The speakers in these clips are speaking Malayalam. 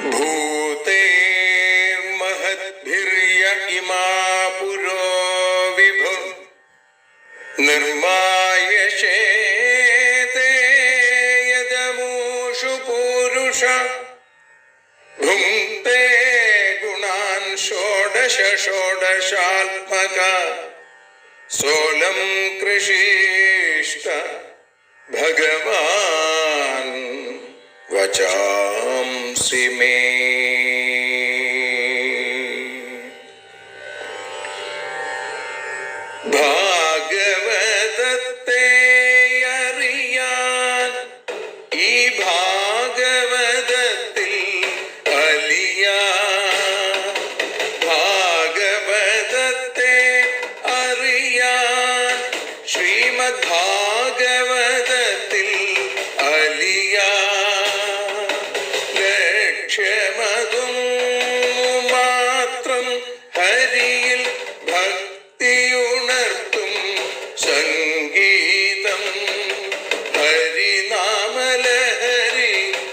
ഭൂതേ മഹദ്ഭിര്യ ഇമാ പുരോ വിഭു നിർമായശേതേ യദമൂഷു പൂരുഷ ഭുങ്ക്തേ ഗുണാൻ ഷോഡശ ഷോഡശാത്മക സോലം കൃഷിഷ്ട ഭഗവാൻ വചാംസി മേ. ഭാഗവതത്തെ അറിയാൻ ഈ ഭാഗവതത്തിൽ അലിയാൻ, ഭാഗവതത്തെ അറിയാൻ ശ്രീമദ് ഭാഗവതത്തിൽ അലിയാൻ. ലക്ഷ്യമതും മാത്രം ഹരിയിൽ ഭക്തിയുണർത്തും സംഗീതം ഹരിനാമലഹരി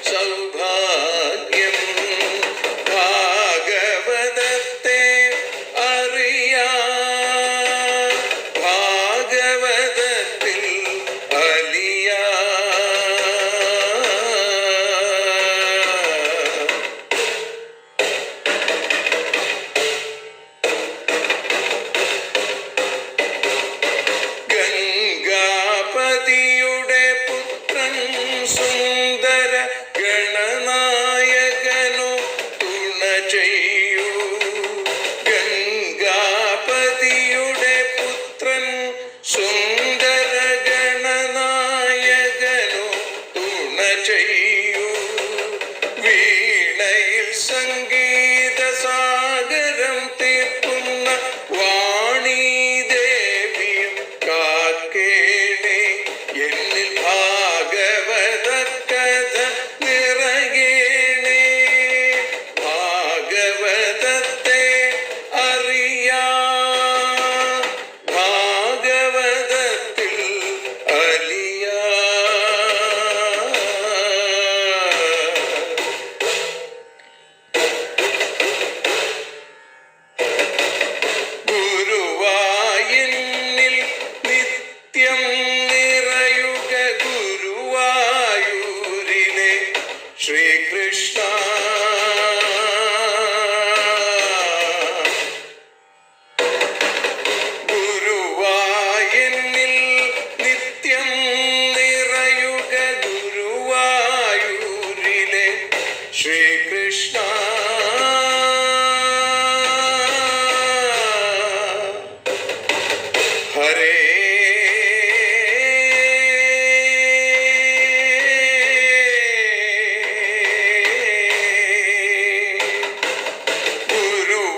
സൗഭാഗ്യം. ഭാഗവതത്തെ അറിയാൻ ഭാഗവതത്തിൽ അലിയാൻ. ഗംഗാപതിയുടെ പുത്രൻ സുന്ദര ഗണനായകനു തുണ ചെയ്യൂ. ഗംഗാപതിയുടെ പുത്രൻ സുന്ദര ഗണനായകനു തുണ ചെയ്യൂ. വീണയിൽ സംഗീത സാഗരം തീർക്കുന്ന വാണീദേവിയും കാക്കേണേ. എന്നിൽ ഭാഗവത കഥ നിറയേണേ. ഭാഗവതത്തെ അറിയാൻ ഭാഗവതത്തിൽ അലിയാൻ. ഗുരുവായൂരിൽ നിത്യം നിറയുക ഗുരുവായൂരിലെ ശ്രീകൃഷ്ണ. ഗുരുവായൂരിൽ നിത്യം നിറയുക ഗുരുവായൂരിലെ ശ്രീകൃഷ്ണ. ഹരേ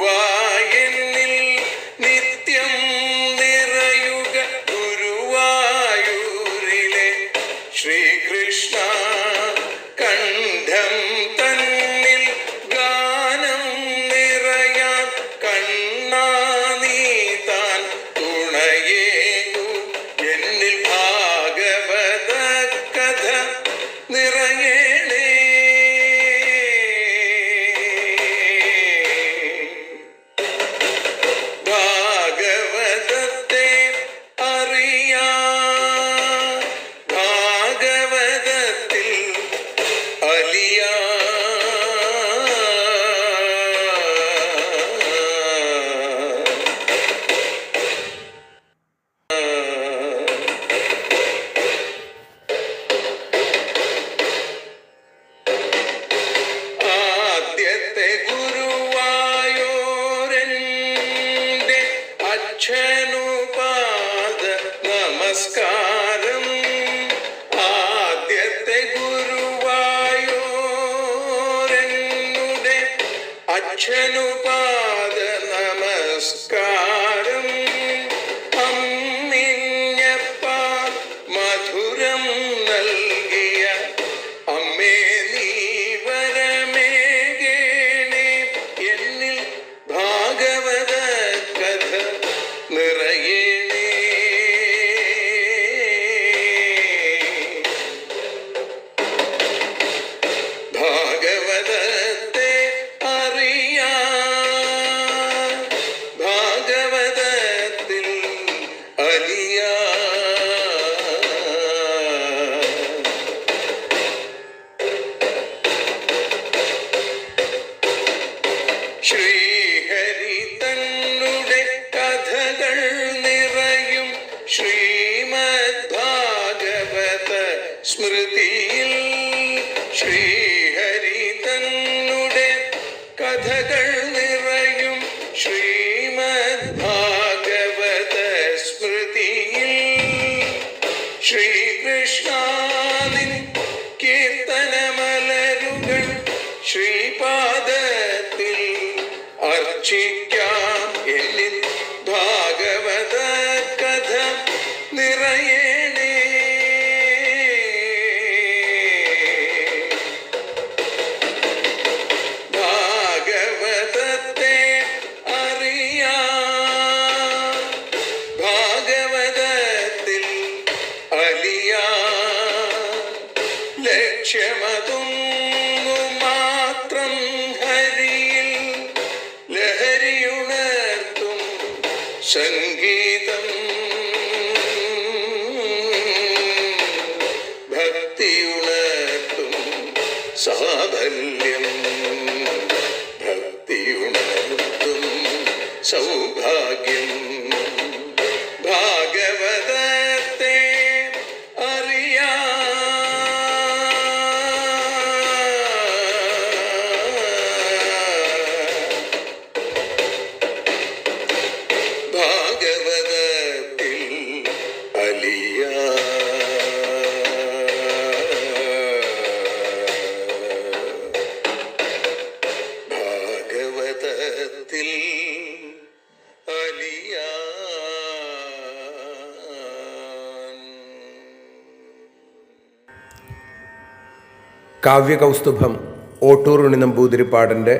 ഗുരുവായൂരിൽ നിത്യം നിറയുക ഗുരുവായൂരിലെ ശ്രീകൃഷ്ണ. കണ്ഠം തന്നിൽ ഗാനം നിറയാൻ കണ്ണാ നീ താൻ തുണയേകൂ. എന്നിൽ ഭാഗവത കഥ നിറയേണേ. ഭാഗവതത്തെ അറിയാൻ ഭാഗവതത്തിൽ അലിയാൻ. ആദ്യത്തെ ഗുരുവായൂരന്റെ അച്ഛനുപാദ നമസ്കാരം. ആദ്യത്തെ ഗുരുവായൂരനുടെ അച്ഛനുപാദ നമസ്കാരം. അമ്മിഞ്ഞപ്പാൽ മധുരം നൽകിയ അമ്മേ നീ വരമേകേണേ. എന്നിൽ ഭാഗവത കഥ നിറയേണേ. ഭാഗവതത്തെ കഥകൾ നിറയും ശ്രീമദ് ഭാഗവത സ്മൃതിയിൽ ശ്രീകൃഷ്ണാനിൻ കീർത്തനമലരുകൾ ശ്രീപാദത്തിൽ അർച്ചിക്കാം. എന്നിൽ ഭാഗവത കഥ നിറയേണേ. ഭാഗവതത്തെ അറിയാം, ഭാഗവതത്തിൽ അലിയാം. ലക്ഷ്യമതൊന്നു മാത്രം ഹരിയിൽ ലഹരിയുണർത്തും സംഗീതം. ഭക്തിയുണർത്തും സാഫല്യം, ഭക്തിയുണർത്തും സൗഭാഗ്യം. ഭാഗവതത്തെ അറിയാം, ഭാഗവതത്തിൽ അലിയാം. ഭാഗവതത്തിൽ അലിയാം. കാവ്യകൗസ്തുഭം ഓട്ടൂറുണ്ണി നമ്പൂതിരിപ്പാടിൻ്റെ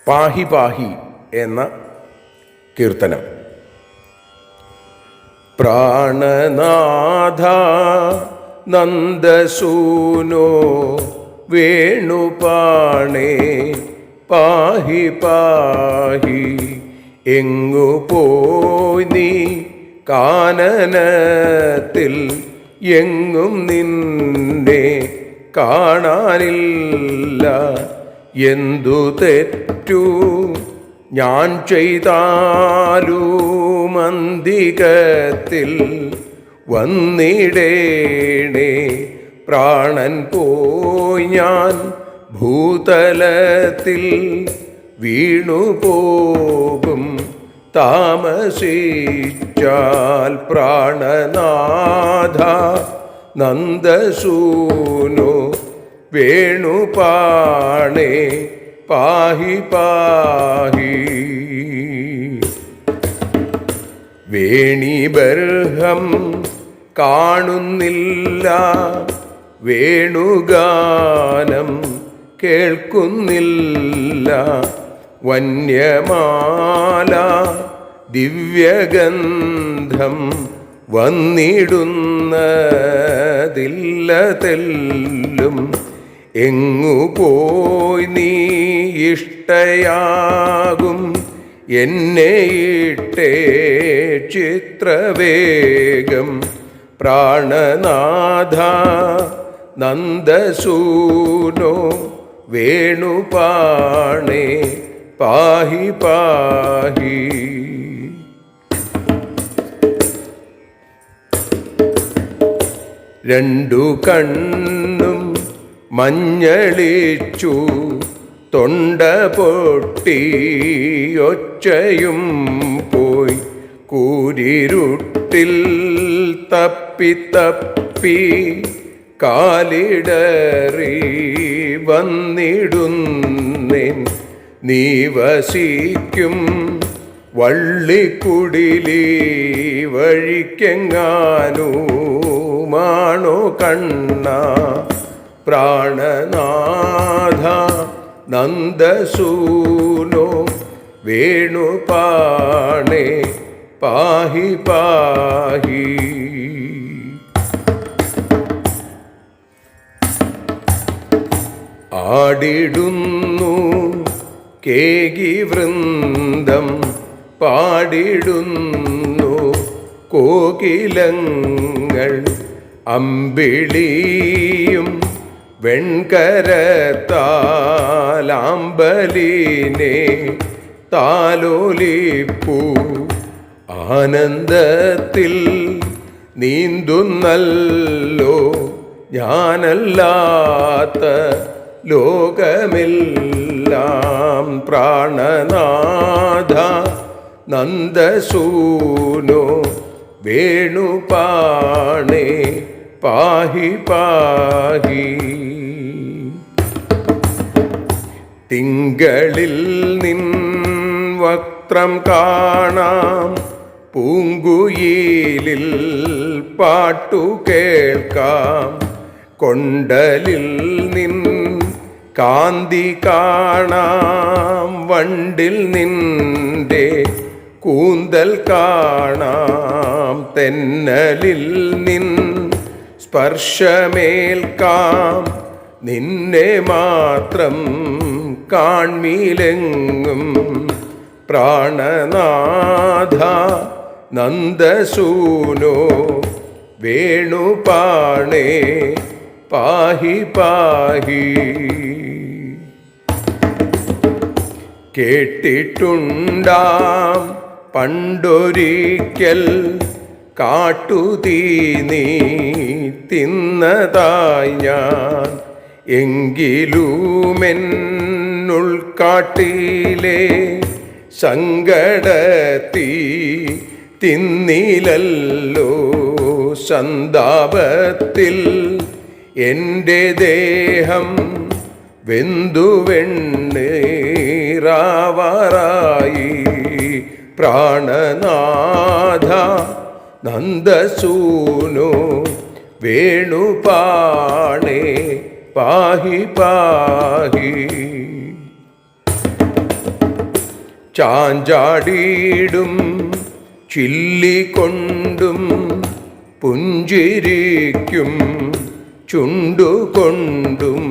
പാഹി പാഹി എന്ന കീർത്തനം. പ്രാണനാഥ നന്ദസൂനോ വേണുപാണേ പാഹി പാഹി. എങ്ങു പോയി നീ കാനനത്തിൽ, എങ്ങും നിന്നെ കാണാനില്ല. എന്തു തെറ്റു ഞാൻ ചെയ്താലും അന്തികത്തിൽ വന്നിടേണേ. പ്രാണൻ പോയി ഞാൻ ഭൂതലത്തിൽ വീണുപോകും താമസിച്ചാൽ. പ്രാണനാഥ നന്ദസൂനോ വേണുപാണേ പാഹി പാഹി. വേണിബർഹം കാണുന്നില്ല, വേണുഗാനം കേൾക്കുന്നില്ല. വന്യമാല ദിവ്യഗന്ധം വന്നിടുന്നതില്ല തെല്ലും. എങ്ങു പോയി നീ ഇഷ്ടയാകും എന്നെ ഇട്ടേ ചിത്രവേഗം. പ്രാണനാഥ നന്ദസൂനോ വേണുപാണേ പാഹി പാഹി. രണ്ടു കണ്ണും മഞ്ഞളിച്ചു, തൊണ്ട പൊട്ടി ഒച്ചയും പോയി. കൂരിരുട്ടിൽ തപ്പി കാലിടറി വന്നിടുന്നേൻ. നീ വസിക്കും വള്ളിക്കുടിലി വഴിക്കെങ്ങാനുമാണോ കണ്ണ. പ്രാണനാഥ നന്ദസൂനോ വേണുപാണേ പാഹി പാഹി. ആടിടുന്നു കേകി വൃന്ദം, പാടിടുന്നു കോകിലങ്ങൾ. അമ്പിളിയും വെൺകരത്താലാമ്പലിനെ താലോലിപ്പൂ. ആനന്ദത്തിൽ നീന്തുന്നല്ലോ ഞാനല്ലാത്ത ലോകമെല്ലാം പ്രാണനാഥ നന്ദസൂനോ വേണുപാണേ പാഹി പാഹി. തിങ്കളിൽ നിൻ വക്രം കാണാം, പൂങ്കുയിലിൽ പാട്ടു കേൾക്കാം, കൊണ്ടലിൽ നിൻ കാന്തി കാണാം, വണ്ടിൽ നിന്റെ കൂന്തൽ കാണാം, തെന്നലിൽ നിൻ സ്പർശമേൽക്കാം, നിന്നെ മാത്രം കാൺമീലെങ്ങും പ്രാണനാഥ നന്ദസൂനോ വേണുപാണേ പാഹി പാഹി. കേട്ടിട്ടുണ്ടാം പണ്ടൊരിക്കൽ കാട്ടുതീ നീ തിന്നതായി ഞാൻ, എങ്കിലുമെന്നുൾക്കാട്ടിലെ സങ്കടത്തീ തിന്നിലല്ലോ. സന്താപത്തിൽ എൻ്റെ ദേഹം വെന്തുവെണ്ണീറാവാറായി. പ്രാണനാഥ നന്ദസൂനോ വേണുപാണേ പാഹി പാഹി. ചാഞ്ചാടിയിടും ചില്ലിക്കൊണ്ടും പുഞ്ചിരിക്കും ചുണ്ടുകൊണ്ടും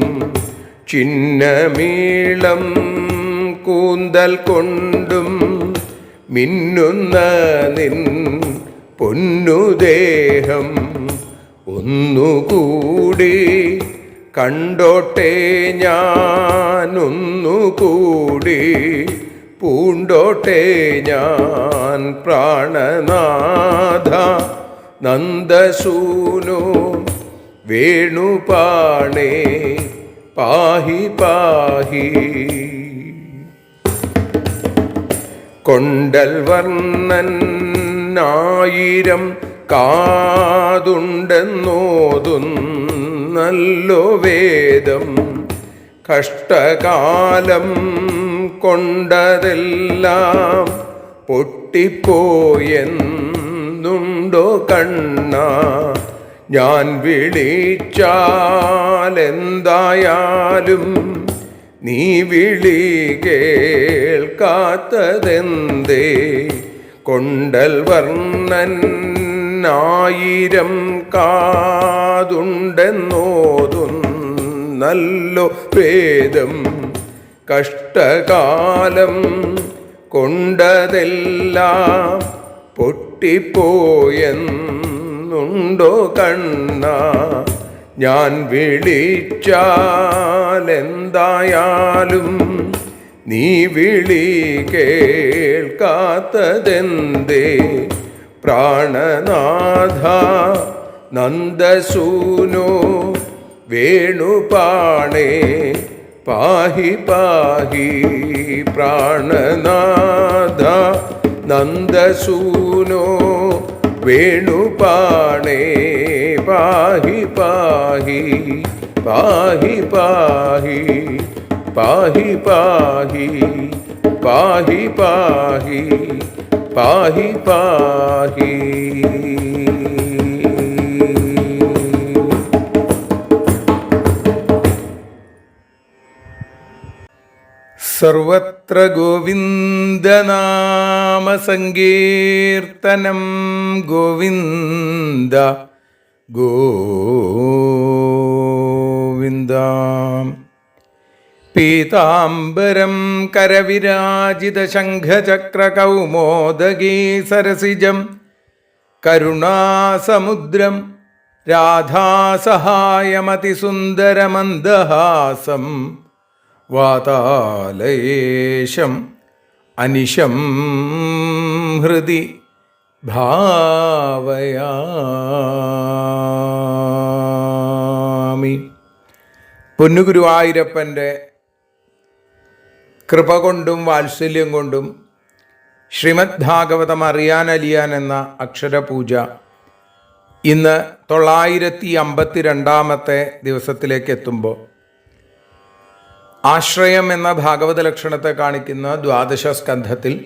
ചിന്നമീളം കൂന്തൽ കൊണ്ടും മിന്നുന്ന നിൻ പൊന്നുദേഹം ഒന്നുകൂടി കണ്ടോട്ടെ ഞാൻ, ഒന്നുകൂടി പൂണ്ടോട്ടെ ഞാൻ. പ്രാണനാഥ നന്ദസൂനോ വേണുപാണേ പാഹി പാഹി. കൊണ്ടൽ വർണ്ണൻ ആയിരം കാതുണ്ടെന്നോതുന്നല്ലോ വേദം. കഷ്ടകാലം കൊണ്ടതെല്ലാം പൊട്ടിപ്പോയെന്നുണ്ടോ കണ്ണ. ഞാൻ വിളിച്ചാലെന്തായാലും നീ വിളി കേൾക്കാത്തതെന്തേ. കൊണ്ടൽ വർണ്ണൻ ആയിരം കാതുണ്ടെന്നോതുന്നല്ലോ വേദം. കഷ്ടകാലം കൊണ്ടതെല്ലാം പൊട്ടിപ്പോയെന്നുണ്ടോ കണ്ണ. ഞാൻ വിളിച്ചാലെന്തായാലും നീ വിളി കേൾക്കാത്തതെന്തേ. പ്രാണനാഥ നന്ദസൂനോ വേണുപാണേ പാഹി പാഹി. പ്രാണനാഥ നന്ദസൂനോ വേണുപാണേ പാഹി പാഹി. പാഹി പാഹി പാഹി പാഹി പാഹി പാഹി പാഹി പാഹി. സർവത്ര ഗോവിന്ദനാമസങ്കീർത്തനം. ഗോവിന്ദ ഗോവിന്ദ. പീതാംബരം കരവിരാജിതശംഖചക്രകൗമോദഗീ സരസിജം കരുണാസമുദ്രം രാധാസഹായമതിസുന്ദരമന്ദഹാസം വാതാലയേശം അനിശം ഹൃദി ഭാവയാമി. പൊന്നുഗുരുവായൂരപ്പൻ്റെ കൃപ കൊണ്ടും വാത്സല്യം കൊണ്ടും ശ്രീമദ് ഭാഗവതം അറിയാൻ എന്ന അക്ഷരപൂജ ഇന്ന് 952 ദിവസത്തിലേക്ക് എത്തുമ്പോൾ ആശ്രയം എന്ന ഭാഗവത ലക്ഷണത്തെ കാണിക്കുന്ന ദ്വാദശ സ്കന്ധത്തിൽ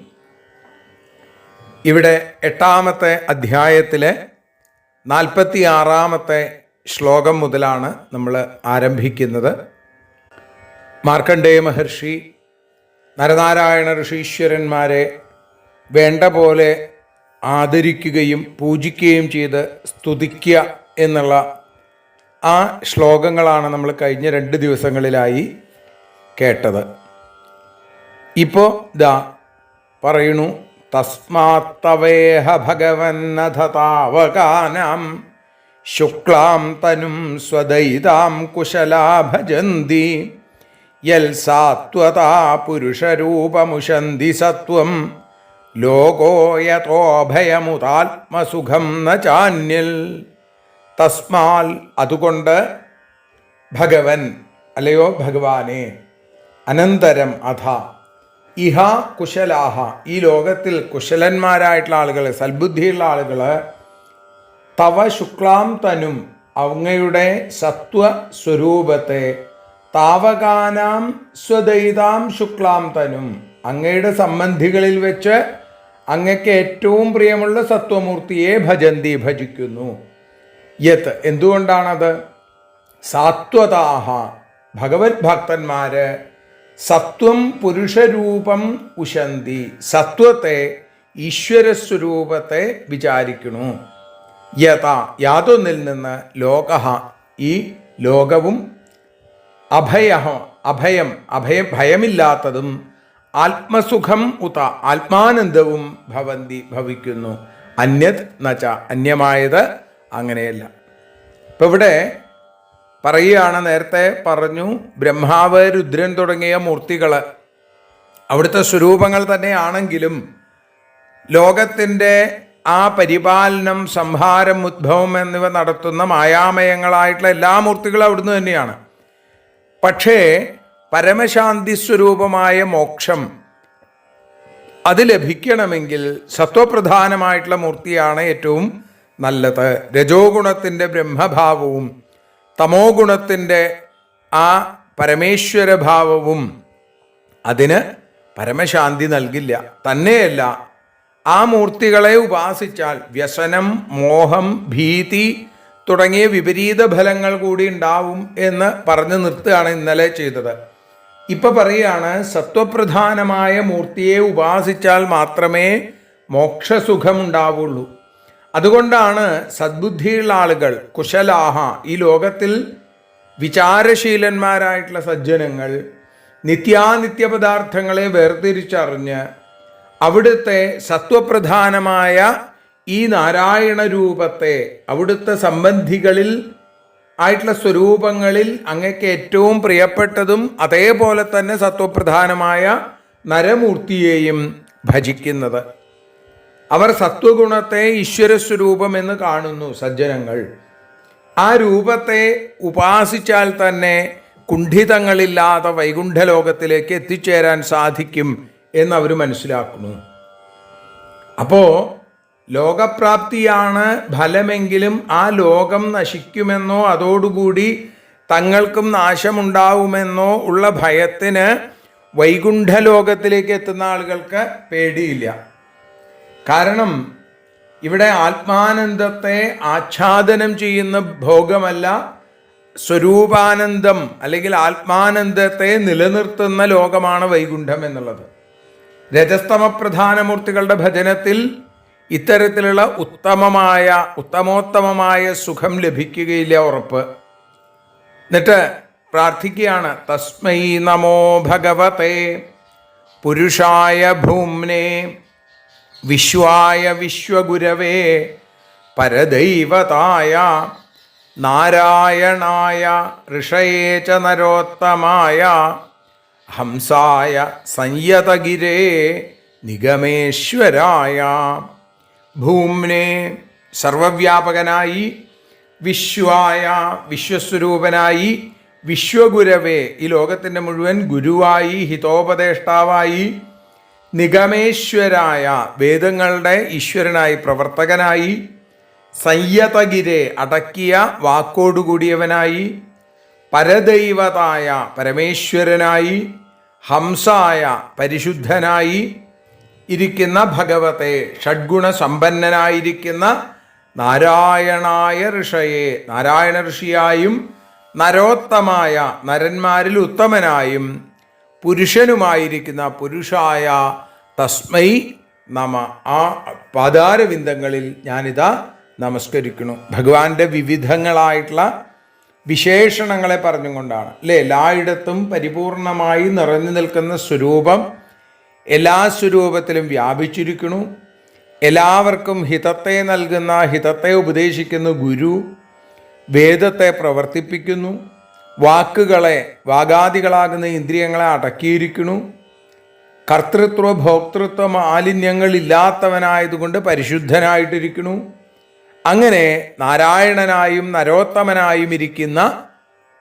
ഇവിടെ 8-ാമത്തെ അധ്യായത്തിലെ 46-ാമത്തെ ശ്ലോകം മുതലാണ് നമ്മൾ ആരംഭിക്കുന്നത്. മാർക്കണ്ഡേയ മഹർഷി നരനാരായണ ഋഷീശ്വരന്മാരെ വേണ്ട പോലെ ആദരിക്കുകയും പൂജിക്കുകയും ചെയ്ത് സ്തുതിക്കുക എന്നുള്ള ആ ശ്ലോകങ്ങളാണ് നമ്മൾ കഴിഞ്ഞ 2 ദിവസങ്ങളിലായി കേട്ടത്. ഇപ്പോൾ ദാ പറയണു, തസ്മാത്തവേഹ ഭഗവന്നഥ താവകാനാം ശുക്ലാം തനും സ്വദൈതാം കുശലാ ഭജന്തി യൽ സാത്വതാ പുരുഷരൂപമുഷന്തി സത്വം ലോകോയതോഭയമുതാത്മസുഖം ന ചാന്യൽ. തസ്മാൽ അതുകൊണ്ട്, ഭഗവൻ അല്ലയോ ഭഗവാനെ, അനന്തരം അഥ ഇഹ കുശലാഹ ഈ ലോകത്തിൽ കുശലന്മാരായിട്ടുള്ള ആളുകൾ, സൽബുദ്ധിയുള്ള ആളുകൾ, തവ ശുക്ലാം തനും അങ്ങയുടെ സത്വസ്വരൂപത്തെ, താവകാനാം സ്വദൈതാം ശുക്ലാം തനും അങ്ങയുടെ സംബന്ധികളിൽ വെച്ച് അങ്ങയ്ക്ക് ഏറ്റവും പ്രിയമുള്ള സത്വമൂർത്തിയെ ഭജന്തി ഭജിക്കുന്നു. യത് എന്തുകൊണ്ടാണത്? സാത്വതാഹ ഭഗവത് ഭക്തന്മാര് സത്വം പുരുഷരൂപം ഉശന്തി സത്വത്തെ, ഈശ്വരസ്വരൂപത്തെ വിചാരിക്കണു. യാതൊന്നിൽ നിന്ന് ലോകഃ ഈ ലോകവും ഭയമില്ലാത്തതും ആത്മസുഖം ഉത ആത്മാനന്ദവും ഭവിക്കുന്നു. അന്യത് നച്ച അന്യമായത് അങ്ങനെയല്ല. ഇപ്പം ഇവിടെ പറയുകയാണ്, നേരത്തെ പറഞ്ഞു ബ്രഹ്മാവ് രുദ്രൻ തുടങ്ങിയ മൂർത്തികൾ അവിടുത്തെ സ്വരൂപങ്ങൾ തന്നെയാണെങ്കിലും ലോകത്തിൻ്റെ ആ പരിപാലനം, സംഹാരം, ഉദ്ഭവം എന്നിവ നടത്തുന്ന മായാമയങ്ങളായിട്ടുള്ള എല്ലാ മൂർത്തികളും അവിടുന്ന് തന്നെയാണ്. പക്ഷേ പരമശാന്തി സ്വരൂപമായ മോക്ഷം അത് ലഭിക്കണമെങ്കിൽ സത്വപ്രധാനമായിട്ടുള്ള മൂർത്തിയാണ് ഏറ്റവും നല്ലത്. രജോ ഗുണത്തിൻ്റെ ബ്രഹ്മഭാവവും തമോ ഗുണത്തിൻ്റെ ആ പരമേശ്വരഭാവവും അതിന് പരമശാന്തി നൽകില്ല. തന്നെയല്ല, ആ മൂർത്തികളെ ഉപാസിച്ചാൽ വ്യസനം, മോഹം, ഭീതി തുടങ്ങിയ വിപരീത ഫലങ്ങൾ കൂടി ഉണ്ടാവും എന്ന് പറഞ്ഞു നിർത്തുകയാണ് ഇന്നലെ ചെയ്തത്. ഇപ്പം പറയുകയാണ്, സത്വപ്രധാനമായ മൂർത്തിയെ ഉപാസിച്ചാൽ മാത്രമേ മോക്ഷസുഖമുണ്ടാവുള്ളൂ. അതുകൊണ്ടാണ് സദ്ബുദ്ധിയുള്ള ആളുകൾ, കുശലാഹ ഈ ലോകത്തിൽ വിചാരശീലന്മാരായിട്ടുള്ള സജ്ജനങ്ങൾ നിത്യാനിത്യ പദാർത്ഥങ്ങളെ വേർതിരിച്ചറിഞ്ഞ് അവിടുത്തെ സത്വപ്രധാനമായ ഈ നാരായണ രൂപത്തെ, അവിടുത്തെ സംബന്ധികളിൽ ആയിട്ടുള്ള സ്വരൂപങ്ങളിൽ അങ്ങക്ക് ഏറ്റവും പ്രിയപ്പെട്ടതും അതേപോലെ തന്നെ സത്വപ്രധാനമായ നരമൂർത്തിയെയും ഭജിക്കുന്നത്. അവർ സത്വഗുണത്തെ ഈശ്വരസ്വരൂപം എന്ന് കാണുന്നു സജ്ജനങ്ങൾ. ആ രൂപത്തെ ഉപാസിച്ചാൽ തന്നെ കുണ്ഠിതങ്ങളില്ലാതെ വൈകുണ്ഠലോകത്തിലേക്ക് എത്തിച്ചേരാൻ സാധിക്കും എന്നവർ മനസ്സിലാക്കുന്നു. അപ്പോൾ ലോകപ്രാപ്തിയാണ് ഫലമെങ്കിലും ആ ലോകം നശിക്കുമെന്നോ അതോടുകൂടി തങ്ങൾക്കും നാശമുണ്ടാവുമെന്നോ ഉള്ള ഭയത്തിന് വൈകുണ്ഠലോകത്തിലേക്ക് എത്തുന്ന ആളുകൾക്ക് പേടിയില്ല. കാരണം ഇവിടെ ആത്മാനന്ദത്തെ ആച്ഛാദനം ചെയ്യുന്ന ഭോഗമല്ല, സ്വരൂപാനന്ദം അല്ലെങ്കിൽ ആത്മാനന്ദത്തെ നിലനിർത്തുന്ന ലോകമാണ് വൈകുണ്ഠം എന്നുള്ളത്. രജസ്തമപ്രധാനമൂർത്തികളുടെ ഭജനത്തിൽ ഇത്തരത്തിലുള്ള ഉത്തമോത്തമമായ സുഖം ലഭിക്കുകയില്ല, ഉറപ്പ്. എന്നിട്ട് പ്രാർത്ഥിക്കുകയാണ്, തസ്മൈ നമോ ഭഗവതേ പുരുഷായ ഭൂമ്നേ വിശ്വായ വിശ്വഗുരവേ പരദൈവതായ നാരായണായ ഋഷയേ ച നരോത്തമായ ഹംസായ സംയതഗിരേ നിഗമേശ്വരായ. ഭൂമ്നെ സർവവ്യാപകനായി, വിശ്വായ വിശ്വസ്വരൂപനായി, വിശ്വഗുരവേ, ഈ ലോകത്തിൻ്റെ മുഴുവൻ ഗുരുവായി, ഹിതോപദേഷ്ടാവായി, നിഗമേശ്വരായ, വേദങ്ങളുടെ ഈശ്വരനായി, പ്രവർത്തകനായി, സംയതഗിരെ, അടക്കിയ വാക്കോടുകൂടിയവനായി, പരദൈവതായ, പരമേശ്വരനായി, ഹംസായ, പരിശുദ്ധനായി ഇരിക്കുന്ന ഭഗവത്തെ, ഷഡ്ഗുണ സമ്പന്നനായിരിക്കുന്ന നാരായണായ ഋഷയെ, നാരായണ ഋഷിയായും നരോത്തമായ, നരന്മാരിൽ ഉത്തമനായും പുരുഷനുമായിരിക്കുന്ന പുരുഷായ തസ്മൈ നമ. ആ പാദാരവിന്ദങ്ങളിൽ ഞാനിതാ നമസ്കരിക്കുന്നു. ഭഗവാന്റെ വിവിധങ്ങളായിട്ടുള്ള വിശേഷണങ്ങളെ പറഞ്ഞുകൊണ്ടാണ് അല്ലേ, എല്ലായിടത്തും പരിപൂർണമായി നിറഞ്ഞു നിൽക്കുന്ന സ്വരൂപം എല്ലാ സ്വരൂപത്തിലും വ്യാപിച്ചിരിക്കുന്നു. എല്ലാവർക്കും ഹിതത്തെ നൽകുന്ന, ഹിതത്തെ ഉപദേശിക്കുന്ന ഗുരു വേദത്തെ പ്രവർത്തിപ്പിക്കുന്നു. വാക്കുകളെ, വാഗാദികളാകുന്ന ഇന്ദ്രിയങ്ങളെ അടക്കിയിരിക്കുന്നു. കർത്തൃത്വ ഭോക്തൃത്വ മാലിന്യങ്ങളില്ലാത്തവനായതുകൊണ്ട് പരിശുദ്ധനായിട്ടിരിക്കുന്നു. അങ്ങനെ നാരായണനായും നരോത്തമനായും ഇരിക്കുന്ന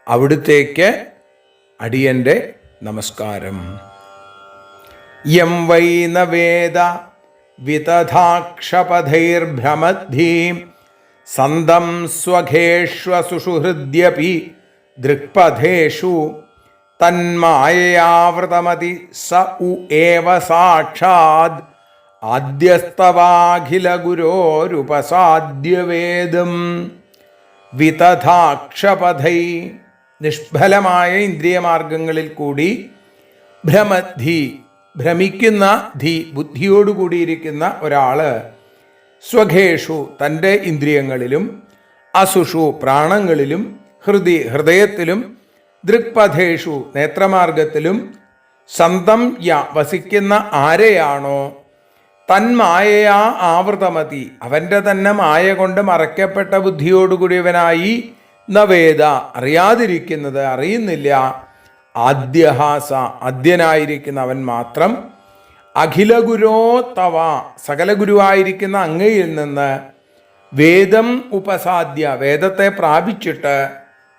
അവിടുത്തേക്ക് അടിയൻ്റെ നമസ്കാരം. യം വൈ ന വേദ വിതഥാക്ഷപഥൈർഭ്രമദ്ധീം സന്തം സ്വഘേഷ്വസുഷുഹൃദ്യപി ദൃക്പഥേഷു തന്മായയാവൃതമതി സ ഉ ഏവ സാക്ഷാത് ആദ്യസ്തവാഖില ഗുരോരുപസാദ്യവേദം. വിതഥാക്ഷപഥൈ, നിഷ്ഫലമായ ഇന്ദ്രിയമാർഗങ്ങളിൽ കൂടി, ഭ്രമദ്ധി, ഭ്രമിക്കുന്ന ധി, ബുദ്ധിയോടുകൂടിയിരിക്കുന്ന ഒരാള്, സ്വഘേഷു, തൻ്റെ ഇന്ദ്രിയങ്ങളിലും, അസുഷു, പ്രാണങ്ങളിലും, ഹൃദയത്തിലും, ദൃക്പഥേഷു, നേത്രമാർഗത്തിലും, സന്തം യ, വസിക്കുന്ന ആരെയാണോ, തന്മായയാ ആവൃതമതി, അവൻ്റെ തന്നെ മായ കൊണ്ട് മറയ്ക്കപ്പെട്ട ബുദ്ധിയോടുകൂടിയവനായി, നവേദ, അറിയാതിരിക്കുന്നത്, അറിയുന്നില്ല, ആദ്യഹാസ, ആദ്യനായിരിക്കുന്ന അവൻ മാത്രം, അഖില ഗുരോ തവ, സകല ഗുരുവായിരിക്കുന്ന അങ്ങയിൽ നിന്ന്, വേദം ഉപസാദ്യ, വേദത്തെ പ്രാപിച്ചിട്ട്,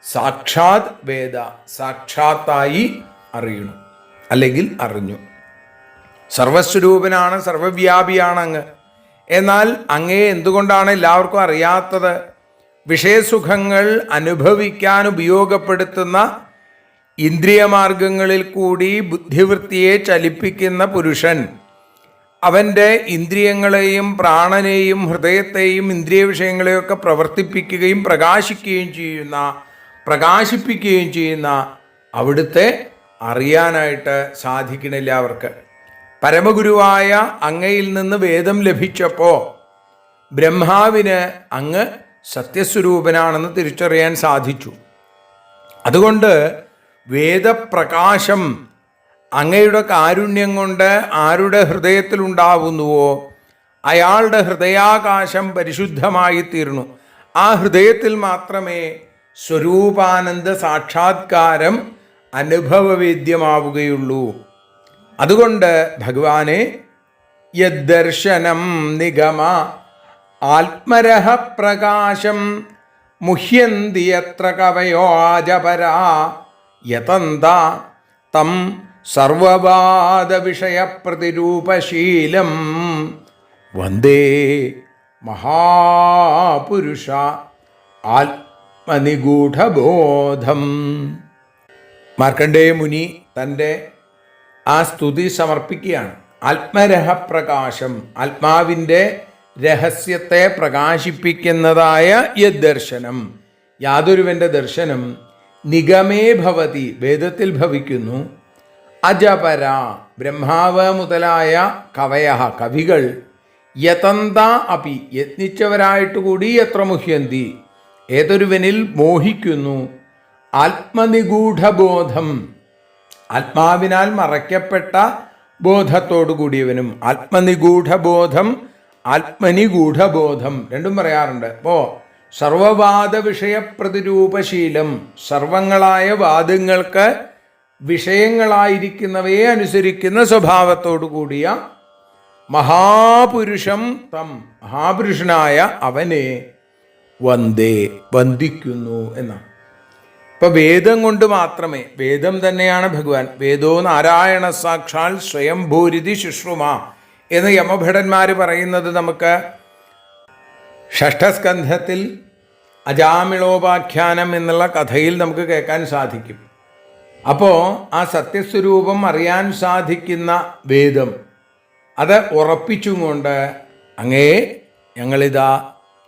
സാക്ഷാത് വേദ, സാക്ഷാത്തായി അറിയണു, അല്ലെങ്കിൽ അറിഞ്ഞു. സർവസ്വരൂപനാണ്, സർവവ്യാപിയാണ് അങ്ങ്. എന്നാൽ അങ്ങയെ എന്തുകൊണ്ടാണ് എല്ലാവർക്കും അറിയാത്തത്? വിഷയസുഖങ്ങൾ അനുഭവിക്കാൻ ഉപയോഗപ്പെടുത്തുന്ന ഇന്ദ്രിയമാർഗങ്ങളിൽ കൂടി ബുദ്ധിവൃത്തിയെ ചലിപ്പിക്കുന്ന പുരുഷൻ, അവൻ്റെ ഇന്ദ്രിയങ്ങളെയും പ്രാണനെയും ഹൃദയത്തെയും ഇന്ദ്രിയ വിഷയങ്ങളെയൊക്കെ പ്രവർത്തിപ്പിക്കുകയും പ്രകാശിപ്പിക്കുകയും ചെയ്യുന്ന അവിടുത്തെ അറിയാനായിട്ട് സാധിക്കണില്ല അവർക്ക്. പരമഗുരുവായ അങ്ങയിൽ നിന്ന് വേദം ലഭിച്ചപ്പോൾ ബ്രഹ്മാവിന് അങ്ങ് സത്യസ്വരൂപനാണെന്ന് തിരിച്ചറിയാൻ സാധിച്ചു. അതുകൊണ്ട് വേദപ്രകാശം അങ്ങയുടെ കാരുണ്യം കൊണ്ട് ആരുടെ ഹൃദയത്തിലുണ്ടാവുന്നുവോ അയാളുടെ ഹൃദയാകാശം പരിശുദ്ധമായി തീർന്നു. ആ ഹൃദയത്തിൽ മാത്രമേ സ്വരൂപാനന്ദ സാക്ഷാത്കാരം അനുഭവവേദ്യമാവുകയുള്ളൂ. അതുകൊണ്ട് ഭഗവാനെ, യദ്ദർശനം നിഗമ ആത്മരഹ പ്രകാശം മുഹ്യന്തി യത്ര കവയോ ആജപരാ യതന്ത തം സർവവാദ വിഷയപ്രതിരൂപശീലം വന്ദേ മഹാപുരുഷ ആത്മനിഗൂഢബോധം. മാർക്കണ്ഡേയ മുനി തൻ്റെ ആ സ്തുതി സമർപ്പിക്കുകയാണ്. ആത്മരഹപ്രകാശം, ആത്മാവിൻ്റെ രഹസ്യത്തെ പ്രകാശിപ്പിക്കുന്നതായ യദ്ദർശനം, യാതൊരുവൻ്റെ ദർശനം, നിഗമേ ഭവതി, വേദത്തിൽ ഭവിക്കുന്നു, അജപര, ബ്രഹ്മാവ് മുതലായ കവയ, കവികൾ, യതന്ത അപി, യത്നിച്ചവരായിട്ടുകൂടി, എത്ര മുഹ്യന്തി, ഏതൊരുവനിൽ മോഹിക്കുന്നു, ആത്മനിഗൂഢബോധം, ആത്മാവിനാൽ മറയ്ക്കപ്പെട്ട ബോധത്തോടു കൂടിയവനും. ആത്മനിഗൂഢബോധം, ആത്മനിഗൂഢബോധം രണ്ടും പറയാറുണ്ട്. അപ്പോൾ സർവവാദ വിഷയപ്രതിരൂപശീലം, സർവങ്ങളായ വാദങ്ങൾക്ക് വിഷയങ്ങളായിരിക്കുന്നവയെ അനുസരിക്കുന്ന സ്വഭാവത്തോടു കൂടിയ മഹാപുരുഷം തം, മഹാപുരുഷനായ അവനെ വന്ദേ, വന്ദിക്കുന്നു എന്നാണ്. ഇപ്പം വേദം കൊണ്ട് മാത്രമേ, വേദം തന്നെയാണ് ഭഗവാൻ, വേദോ നാരായണ സാക്ഷാൽ സ്വയംഭൂരിതി ശുശ്രുമ എന്ന് യമഭടന്മാർ പറയുന്നത് നമുക്ക് ഷഷ്ഠസ്കന്ധത്തിൽ അജാമിളോപാഖ്യാനം എന്നുള്ള കഥയിൽ നമുക്ക് കേൾക്കാൻ സാധിക്കും. അപ്പോൾ ആ സത്യസ്വരൂപം അറിയാൻ സാധിക്കുന്ന വേദം അത് ഉറപ്പിച്ചും കൊണ്ട് അങ്ങയെ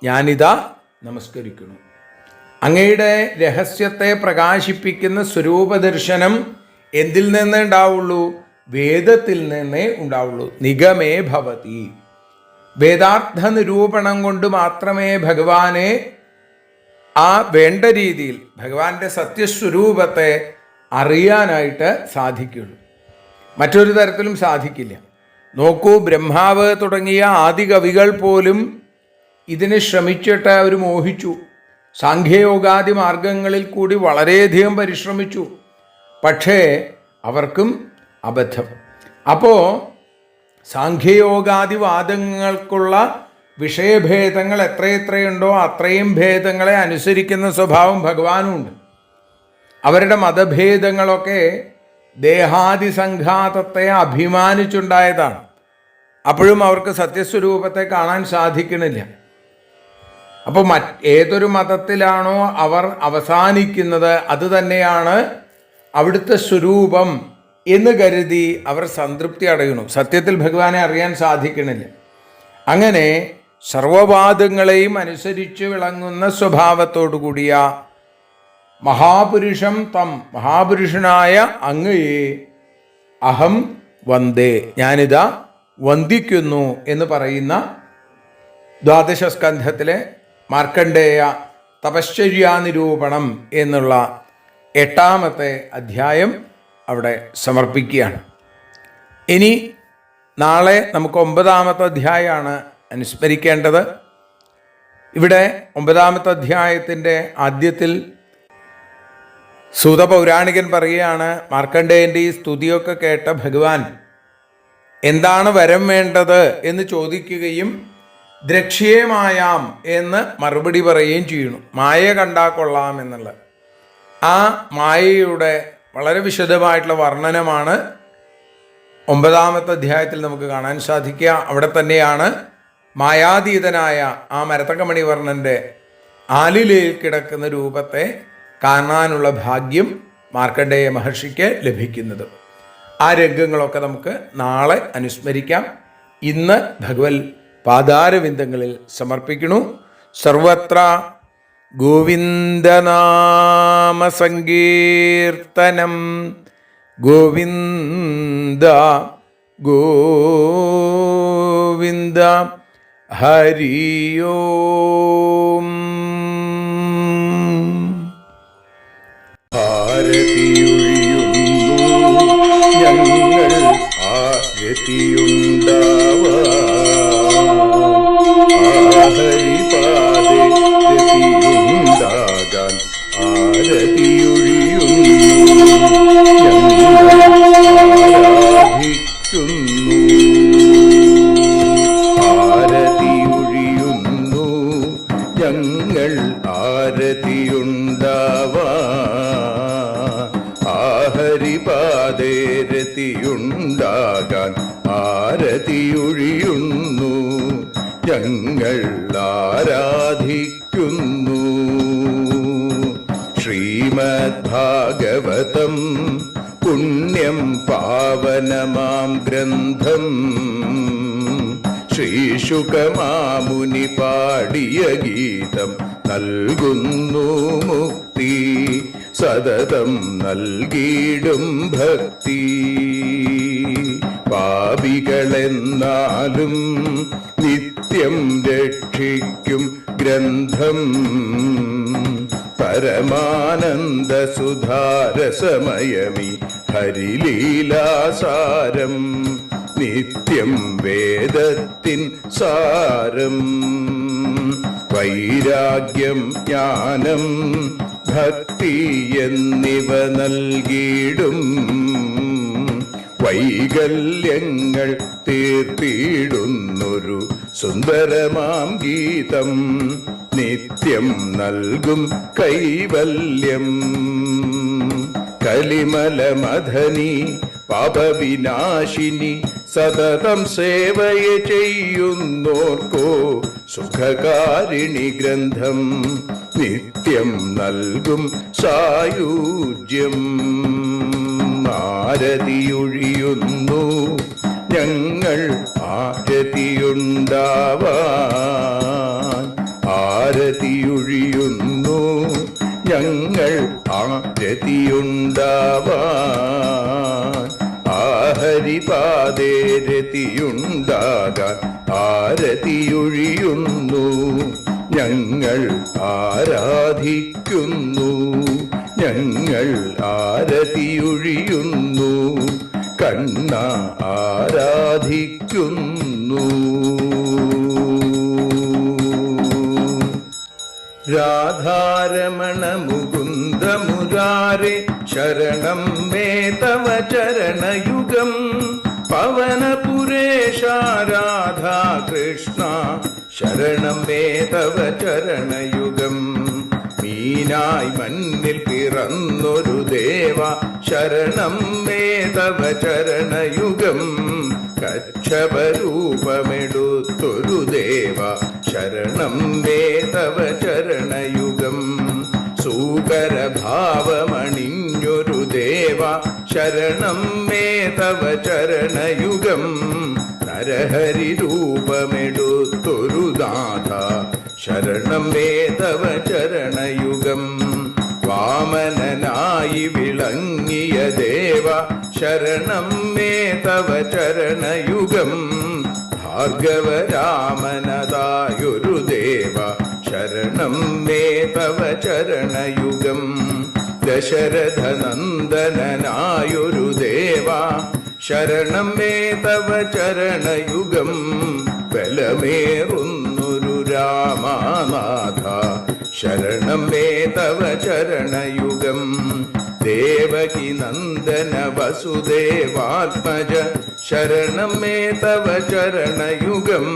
ഞാനിതാ നമസ്കരിക്കുന്നു. അങ്ങയുടെ രഹസ്യത്തെ പ്രകാശിപ്പിക്കുന്ന സ്വരൂപദർശനം എന്തിൽ നിന്നേ ഉണ്ടാവുള്ളൂ? വേദത്തിൽ നിന്നേ ഉണ്ടാവുള്ളൂ. നിഗമേ ഭവതി. വേദാർത്ഥ നിരൂപണം കൊണ്ട് മാത്രമേ ഭഗവാനെ ആ വേണ്ട രീതിയിൽ ഭഗവാന്റെ സത്യസ്വരൂപത്തെ അറിയാനായിട്ട് സാധിക്കുള്ളൂ. മറ്റൊരു തരത്തിലും സാധിക്കില്ല. നോക്കൂ, ബ്രഹ്മാവ് തുടങ്ങിയ ആദി കവികൾ പോലും ഇതിന് ശ്രമിച്ചിട്ട് അവർ മോഹിച്ചു. സാഖ്യയോഗാദി മാർഗങ്ങളിൽ കൂടി വളരെയധികം പരിശ്രമിച്ചു. പക്ഷേ അവർക്കും അബദ്ധം. അപ്പോൾ സാഖ്യയോഗാദി വാദങ്ങൾക്കുള്ള വിഷയഭേദങ്ങൾ എത്രയുണ്ടോ അത്രയും ഭേദങ്ങളെ അനുസരിക്കുന്ന സ്വഭാവം ഭഗവാനുണ്ട്. അവരുടെ മതഭേദങ്ങളൊക്കെ ദേഹാദി സംഘാതത്തെ അഭിമാനിച്ചുണ്ടായതാണ്. അപ്പോഴും അവർക്ക് സത്യസ്വരൂപത്തെ കാണാൻ സാധിക്കണില്ല. അപ്പോൾ ഏതൊരു മതത്തിലാണോ അവർ അവസാനിക്കുന്നത് അത് തന്നെയാണ് അവിടുത്തെ സ്വരൂപം എന്ന് കരുതി അവർ സംതൃപ്തി അടയുന്നു. സത്യത്തിൽ ഭഗവാനെ അറിയാൻ സാധിക്കണില്ല. അങ്ങനെ സർവവാദങ്ങളെയും അനുസരിച്ച് വിളങ്ങുന്ന സ്വഭാവത്തോടു കൂടിയ മഹാപുരുഷം മഹാപുരുഷനായ അങ്ങയെ അഹം വന്ദേ, ഞാനിതാ വന്ദിക്കുന്നു എന്ന് പറയുന്ന ദ്വാദശസ്കന്ധത്തിലെ മാർക്കണ്ഡേയ തപശ്ചര്യാനിരൂപണം എന്നുള്ള 8ാമത്തെ അധ്യായം അവിടെ സമർപ്പിക്കുകയാണ്. ഇനി നാളെ നമുക്ക് 9ാമത്തെ അധ്യായമാണ് അനുസ്മരിക്കേണ്ടത്. ഇവിടെ 9ാമത്തെ അധ്യായത്തിൻ്റെ ആദ്യത്തിൽ സൂതപൗരാണികൻ പറയുകയാണ്, മാർക്കണ്ഡേയൻ്റെ ഈ സ്തുതിയൊക്കെ കേട്ട ഭഗവാൻ എന്താണ് വരം വേണ്ടത് എന്ന് ചോദിക്കുകയും ദ്രക്ഷ്യേമായാം എന്ന് മറുപടി പറയുകയും ചെയ്യുന്നു. മായ കണ്ടാ കൊള്ളാം എന്നുള്ള ആ മായയുടെ വളരെ വിശദമായിട്ടുള്ള വർണ്ണനമാണ് 9ാമത്തെ അധ്യായത്തിൽ നമുക്ക് കാണാൻ സാധിക്കുക. അവിടെ തന്നെയാണ് മായാതീതനായ ആ മരതകമണിവർണ്ണൻ്റെ ആലിലയിൽ കിടക്കുന്ന രൂപത്തെ കാണാനുള്ള ഭാഗ്യം മാർക്കണ്ഡേയ മഹർഷിക്ക് ലഭിക്കുന്നത്. ആ രംഗങ്ങളൊക്കെ നമുക്ക് നാളെ അനുസ്മരിക്കാം. ഇന്ന് ഭഗവത് പാദാരവിന്ദങ്ങളിൽ സമർപ്പിക്കുന്നു. സർവത്ര ഗോവിന്ദനാമ സങ്കീർത്തനം. ഗോവിന്ദ ഗോവിന്ദ. ഹരി ഓം. ഞങ്ങൾ ഹരിപാദേ രതിയുണ്ടാകാൻ ആരതിയൊഴിയുന്നു ഞങ്ങൾ ആരതിയുണ്ടാവാൻ ഹരിപാദേ രതിയുണ്ടാകാൻ ആരതിയൊഴിയുന്നു ഞങ്ങൾ ആരാധിക്കുന്നു. ശ്രീമദ്ഭാഗവതം പുണ്യം പാവനമാം ഗ്രന്ഥം ശ്രീശുകമാമുനി പാടിയ ഗീതം നൽകുന്നു മുക്തി. സതതം നൽകിയിടും ഭക്തി. പാപികളെന്നാലും നിത്യം രക്ഷിക്കും ഗ്രന്ഥം പരമാനന്ദ സുധാരസമയമി ഹരിലീലാസാരം നിത്യം വേദത്തിൻ സാരം. വൈരാഗ്യം ജ്ഞാനം ഭക്തി എന്നിവ നൽകിയിടും വൈകല്യങ്ങൾ തീർത്തിടുന്നൊരു സുന്ദരമാം ഗീതം നിത്യം നൽകും കൈവല്യം. കലിമലമഥനി പാപവിനാശിനി സതതം സേവയ ചെയ്യുന്നോർക്കോ സുഖകാരിണി ഗ്രന്ഥം നിത്യം നൽകും സായുജ്യം. ആരതിയൊഴിയുന്നു ഞങ്ങൾ ആരതിയുണ്ടാവാൻ, ആരതിയൊഴിയുന്നു ഞങ്ങൾ ആരതിയുണ്ടാവാൻ. ആഹരിപാദേ രതിയുണ്ടാകാൻ ആരതിയൊഴിയുന്നു ഞങ്ങൾ ആരാധിക്കുന്നു, ഞങ്ങൾ ആരതിയൊഴിയുന്നു കണ്ണ ആരാധിക്കുന്നു. രാധാരമണ മുകുന്ദ മുരാരെ ശരണം മേ തവ ചരണയുഗം. പവനപുരേശ രാധാ കൃഷ്ണ ശരണം മേ തവ ചരണയുഗം. മീനായി മണ്ണിൽ പിറന്നൊരു ദേവ ശരണം മേ തവ ചരണയുഗം. കച്ഛപരൂപമെടുത്തൊരു ദേവ ശരണം മേ തവ ചരണയുഗം. സൂകരഭാവമണിഞ്ഞൊരു ദേവ ശരണം മേ തവ ചരണയുഗം. നരഹരി രൂപമെടുത്തൊരു നാഥ ശരണം മേ തവ ചരണയുഗം. വാമനനായി വിളങ്ങിയ ദേവ ശരണം മേ തവ ചരണയുഗം. ഭാർഗവരാമനതായൊരു ദേവ ശരണം മേ തവ ചരണയുഗം. ദശരഥനന്ദനായൊരു ദേവ ശരണം മേ തവ ചരണയുഗം. ബലമേറുന്നൊരു രാമനാഥ ശരണം മേ തവ ചരണയുഗം. ദേവകി നന്ദന വസുദേവാത്മജ ശരണം മേ തവ ചരണയുഗം.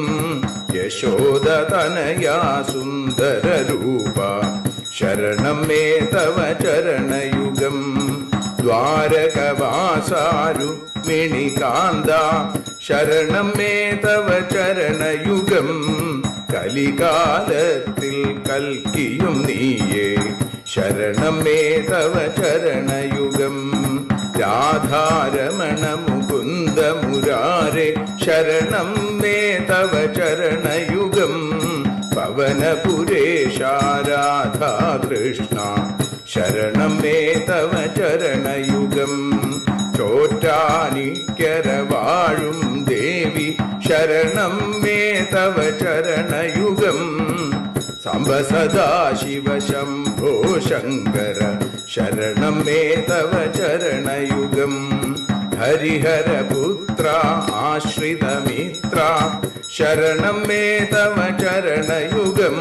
യശോദതനയാ സുന്ദര രൂപ ശരണം മേ തവ ചരണയുഗം. ദ്വാരകവാസാരുക്മിണികാന്ത ശരണം മേ തവ ചരണയുഗം. കലികാലത്തിൽ കൽക്കിയും നീയേ ശരണം മേ തവ ചരണയുഗം. രാധാരമണ മുകുന്ദ മുരാരെ ശരണം മേ തവ ചരണയുഗം. പവനപുരേശ രാധാ കൃഷ്ണ ശരണം മേ തവ ചരണയുഗം. ചോറ്റാനിക്കര വാഴും ദേവി ശരണം മേ തവ ചരണയുഗം. സാംബ സദാശിവ ശംഭോ ശങ്കര ശരണം മേ തവ ചരണയുഗം. ഹരിഹരപുത്ര ആശ്രിതമിത്ര ശരണം മേ തവ ചരണയുഗം.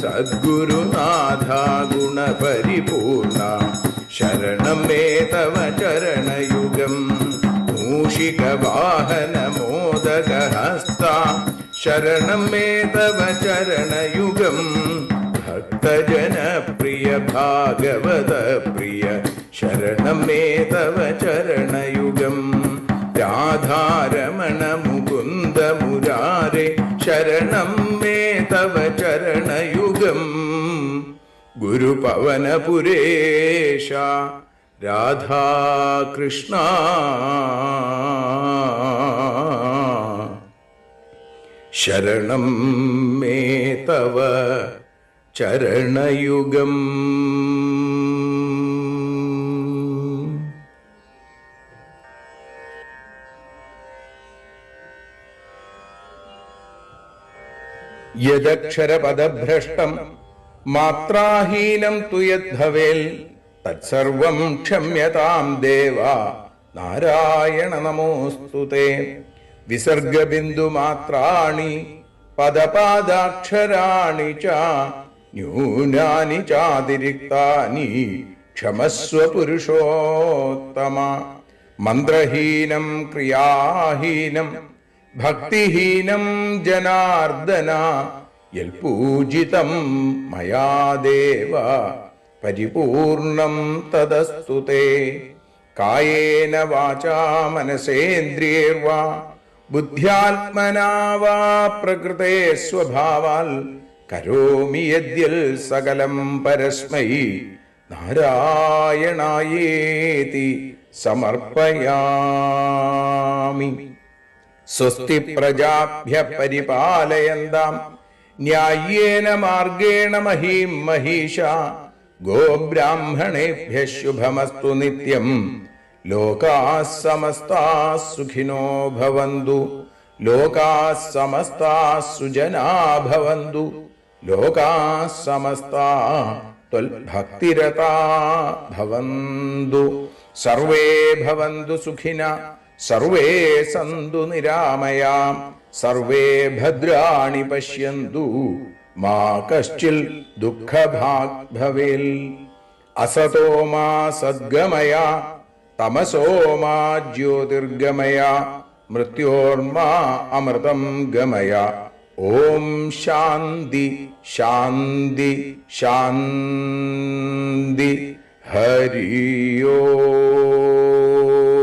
സദ്ഗുരുനാഥ ഗുണപരിപൂർണ ശരണം മേ തവ ചരണയുഗം. മൂഷിക വാഹന മോദകഹസ്ത ശരണം മേ തവ ചരണയുഗം. ഭക്തജനപ്രിയ ഭാഗവത പ്രിയ ശരണം മേ തവ ചരണയുഗം. രാധാരമണ മുകുന്ദ മുരാരെ ശരണം മേ തവ ചരണയുഗം. ഗുരുപവനപുരേശ രാധാകൃഷ്ണ ശരണം മേ തവ ചരണയുഗം. യദക്ഷരപദഭ്രഷ്ടം മാത്രാഹീനം തു യദ്ഭവേൽ തത്സർവം ക്ഷമ്യതാം ദേവ നാരായണ നമോസ്തുതേ. വിസർഗബിന്ദുമാത്രാണി പദപാദാക്ഷരാണി ച ന്യൂനാനി ചാതിരിക്താനി ക്ഷമസ്വ പുരുഷോത്തമ. മന്ത്രഹീനം ക്രിയാഹീനം ഭക്തിഹീനം ജനാർദ്ദന യൽപൂജിതം മയാ ദേവ പരിപൂർണം തദസ്തു തേ. കായേന വാചാ മനസേന്ദ്രിയൈർവാ ബുദ്ധ്യാത്മനാ വാ പ്രകൃതേ സ്വഭാവാൽ കരോമി യദ്യൽ സകലം പരസ്മൈ നാരായണായേതി സമർപ്പയാമി. സ്വസ്തി പ്രജാഭ്യഃ പരിപാലയന്താം ന്യായേന മാർഗേണ മഹീം മഹീഷാ. ഗോബ്രാഹ്മണേഭ്യഃ ശുഭമസ്തു നിത്യം. ലോകാഃ സമസ്താഃ സുഖിനോ ഭവന്തു. ലോകാഃ സമസ്താഃ സുജനാ ഭവന്തു. ലോകാഃ സമസ്താഃ ത്വൽഭക്തിരതാ ഭവന്തു. സർവേ ഭവന്തു സുഖിനഃ സർവേ സന്തു നിരാമയാം. സർവേ ഭദ്രാണി പശ്യന്തു മാ കശ്ചിൽ ദുഃഖഭാഗ് ഭവേൽ. അസതോ മാ സദ്ഗമയ തമസോ മാ ജ്യോതിർഗമയ മൃത്യോർമാ അമൃതം ഗമയ. ഓം ശാന്തി ശാന്തി ശാന്തി. ഹരി ഓം.